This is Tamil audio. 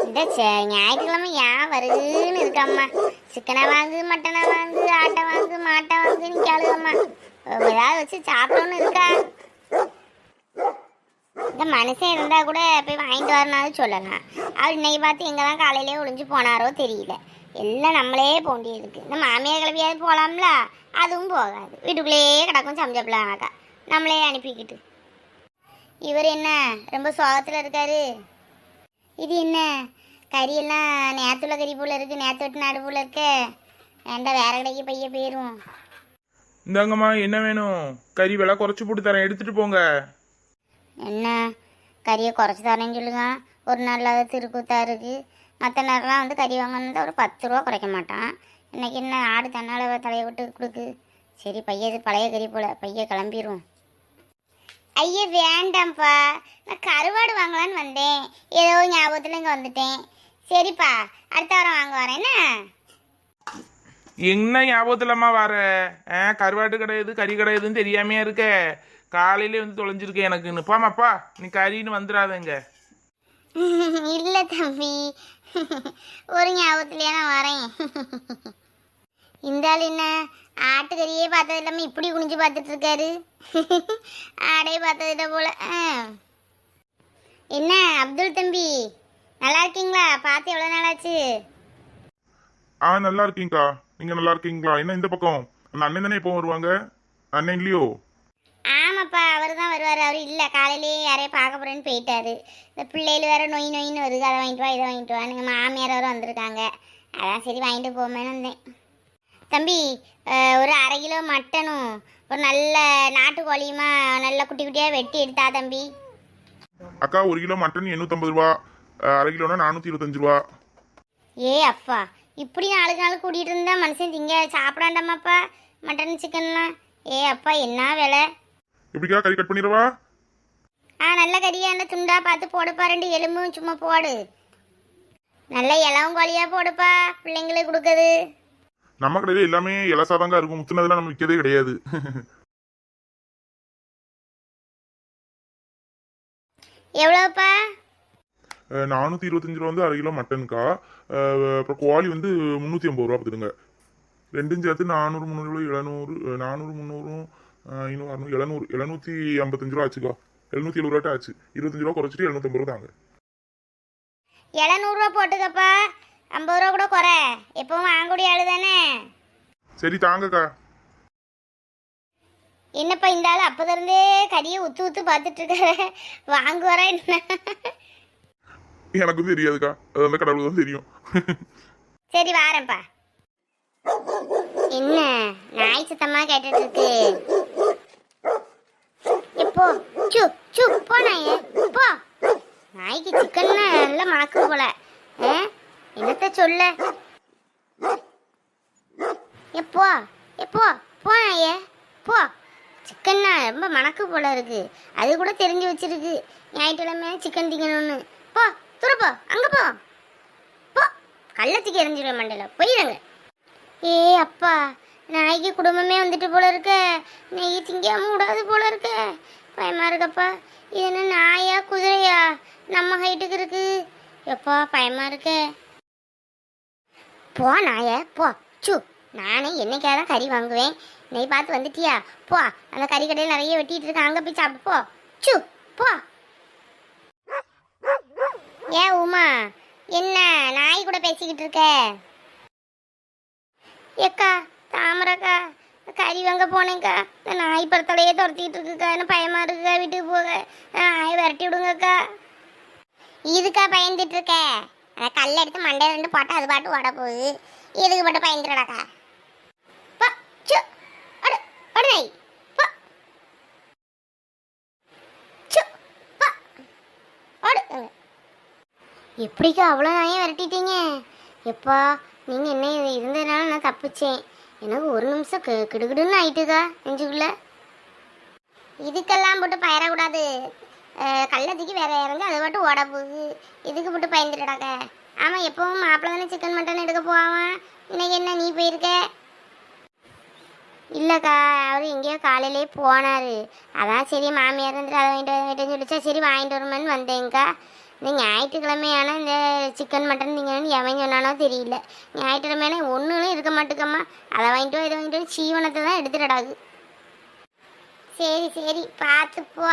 இந்த ஞாயிற்றுக்கிழமை ஏன் வருதுன்னு இருக்காம்மா. சிக்கனை வாங்கு, மட்டனை வாங்கு, ஆட்டை வாங்கு, மாட்டை வாங்கு நிற்காளுகம்மா. ஏதாவது வச்சு சாப்பிடணும்னு இருக்கா? இந்த மனுஷன் இருந்தால் கூட போய் வாங்கிட்டு வரனாலும் சொல்லலாம். அவர் இன்னைக்கு பார்த்து எங்கே தான் காலையிலே ஒளிஞ்சு போனாரோ தெரியல. எல்லாம் நம்மளே போண்டி இருக்கு. இந்த மாமியார் கிளவியாவது போகலாம்ல, அதுவும் போகாது. வீட்டுக்குள்ளேயே கிடக்கும் சமைச்சப்பலானாக்கா நம்மளே அனுப்பிக்கிட்டு. இவர் என்ன ரொம்ப சோகத்தில் இருக்காரு? இது என்ன கறியெல்லாம் நேற்றுள்ள கறி போல் இருக்குது, நேற்று வெட்டு நாடு போல் இருக்க. வேண்டாம், வேற கடைக்கு பைய போயிடும். இந்தாங்கம்மா, என்ன வேணும்? கறி விலை குறைச்சி போட்டு தரேன், எடுத்துட்டு போங்க. என்ன கறியை குறைச்சி தரேன்னு சொல்லுங்க. ஒரு நாள் திருக்கூத்தா இருக்குது. மற்ற நேரம்லாம் வந்து கறி வாங்கணுன்னு ஒரு 10 ரூபா குறைக்க மாட்டான். இன்னைக்கு என்ன ஆடு தன்னால் தலையை விட்டு கொடுக்கு. சரி பையது பழைய கறி போல், பைய கிளம்பிடும். ஐயா வேண்டாம்ப்பா, நான் கருவாடு வாங்கலான்னு வந்தேன். ஏதோ ஞாபகத்தில் இங்கே வந்துட்டேன். சரிப்பா, அடுத்த வாரம் வாங்க வரேன். என்ன ஞாபகத்துலம்மா வர? கருவாட்டு கிடையாது, கறி கிடையாதுன்னு தெரியாமையா இருக்க? காலையிலே வந்து தொலைஞ்சிருக்கேன் எனக்குன்னு. பாமாப்பா, நீ கறின்னு வந்துடாதங்க. இல்லை தம்பி, ஒரு ஞாபகத்துலையே நான் வரேன். இந்த ஆள் என்ன ஆட்டுக்கறியே பார்த்தது இல்லாமல் இப்படி குனிஞ்சு பார்த்துட்டு இருக்காரு. ஆடையே பார்த்ததில்ல போல. என்ன அப்துல் தம்பி, நல்லா இருக்கீங்களா? பார்த்து எவ்வளோ நாளாச்சு? நல்லா இருக்கீங்கக்கா. நீங்க நல்லா இருக்கீங்களா? என்ன இந்த பக்கம் அந்த அண்ணன் தானே எப்போ வருவாங்க? அண்ணன் இல்லையோ? ஆமாப்பா, அவர் தான் வருவார். அவர் இல்லை, காலையிலேயே யாரையும் பார்க்க போகிறேன்னு போயிட்டாரு. இந்த பிள்ளைகள் வேறு நொயின்னு வருது. அதை வாங்கிட்டு வா, இதை வாங்கிட்டு வா. நீங்கள் மாமியார் வேறு வந்திருக்காங்க. அதான் சரி வாங்கிட்டு போமேன்னு வந்தேன். தம்பி, ஒரு 1/2 கிலோ மட்டனும் ஒரு நல்ல நாட்டுக்கோழியுமா நல்லா குட்டி குட்டியாக வெட்டி எடுத்தா தம்பி. அக்கா, 1 கிலோ மட்டன் 850 ரூபா, 1/2 கிலோனா 425 ரூபா. ஏ அப்பா, இப்படி நாளுக்கு நாள் கூட்டிகிட்டு இருந்தா மனுஷன் திங்க சாப்பிடாண்டாமாப்பா மட்டன் சிக்கன்லாம். ஏ அப்பா, என்ன விலை? எப்படிக்கா, கறி கட் பண்ணிடவா? நல்ல கறியான துண்டா பார்த்து போடுப்பா. 2 எலும்பும் சும்மா போடு. நல்ல இலவும் கோழியாக போடுப்பா, பிள்ளைங்களுக்கு கொடுக்குது. நம்ம கடையில எல்லாமே இலசாதாங்க இருக்கும். முத்துனதெல்லாம் நம்ம விற்கதே கிடையாது. எவ்வளோப்பா? 425 ரூபா வந்து 1/2 கிலோ மட்டனுக்கா. அப்புறம் கோழி வந்து 350 ரூபா பார்த்துடுங்க. ரெண்டும் சேர்த்து 400 300 700 400 300 500 600 700 755 ரூபா ஆச்சுக்கா. 770 ரூபாட்ட ஆச்சு. 25 ரூபா குறைச்சிட்டு 750 ரூபா தாங்க. 700 ரூபா போட்டுக்கப்பா. 50 ரூபா கூட குறை. எப்பவும் வாங்கக்கூடிய ஆளு தானே. சரி தாங்கக்கா. என்னப்பா இந்த ஆள் அப்போதிருந்தே கறியை உத்து உத்து பார்த்துட்டு இருக்காரு. வாங்குவாரா என்ன? எனக்கும் தெரியாதுக்கா, அது அந்த கடவுளுக்கு தான் தெரியும். சரி வாரேன்ப்பா. என்ன நாய் சத்தமா கேட்டுட்டு இருக்கு? எப்போ சு சு போ நாயே போ. நாய்க்கு சிக்கன்னா நல்லா மணக்கு போல. என்னத்த சொல்ல? எப்போ எப்போ போ நாயே போ. சிக்கன்னா ரொம்ப மணக்கு போல இருக்கு. அது கூட தெரிஞ்சு வச்சிருக்கு ஞாயிற்றுக்கிழமை சிக்கன் திங்கணும்னு. போ துறப்போ, அங்க போ போ. கள்ளத்துக்கு எரிஞ்சிடுவேன் மண்டல, போயிடுங்க. ஏ அப்பா, நாய்க்கு குடும்பமே வந்துட்டு போல இருக்க. நெய் திங்காம விடாது போல இருக்க. பயமா இருக்கப்பா. இது என்ன நாயா குதிரையா? நம்ம ஹைட்டுக்கு இருக்கு. எப்பா பயமா இருக்க. போ நாய போ. சு, நானே என்னைக்காதான் கறி வாங்குவேன். நெய் பார்த்து வந்துட்டியா? போ, அந்த கறி கடையில் நிறைய வெட்டிட்டு இருக்க, அங்கே போய் சாப்பிட்டு போ. சு போ. ஏன் உமா, என்ன நாய் கூட பேசிக்கிட்டு இருக்க? ஏக்கா தாமரக்கா, கறி வாங்க போனேங்க்கா. இந்த நாய் பரத்தலையே துரத்திக்கிட்டு இருக்குக்கா. என்ன பயமா இருக்குக்கா. வீட்டுக்கு போக நாயை விரட்டி விடுங்கக்கா. இதுக்கா பயந்துட்டு இருக்க? அந்த கல் எடுத்து மண்டையை 2 போட்டா அது பாட்டு ஓட போகுது. எதுக்கு மட்டும் பயந்துடாக்கா? எப்படிக்கா அவ்வளோ நாயும் விரட்டிட்டீங்க? எப்பா, நீங்கள் என்ன இருந்ததுனால நான் தப்பிச்சேன். எனக்கு ஒரு நிமிஷம் கிடுகிடுன்னு ஆயிட்டுக்கா நெஞ்சுக்குள்ள. இதுக்கெல்லாம் போட்டு பயிரக்கூடாது. கள்ளத்துக்கு வேற இறங்கி அது மட்டும் ஓட போகுது. இதுக்கு போட்டு பயந்துடாக்க. ஆமாம், எப்பவும் மாப்பிள்ளை தானே சிக்கன் மட்டன் எடுக்க போவான். இன்னைக்கு என்ன நீ போயிருக்க? இல்லைக்கா, அவர் எங்கேயோ காலையிலே போனார். அதான் சரி மாமியார் இருந்துட்டு அதை வாங்கிட்டு சொல்லிச்சா, சரி வாங்கிட்டு வருமான்னு வந்தேங்க்கா. இந்த ஞாயிற்றுக்கிழமையான இந்த சிக்கன் மட்டன் திங்கன்னு எவன் சொன்னானோ தெரியல. ஞாயிற்றுக்கிழமையான ஒன்றும் இருக்க மாட்டுக்கம்மா. அதை வாங்கிட்டு இதை வாங்கிட்டு சீவனத்தை தான் எடுத்துடாது. சரி சரி பார்த்து போ.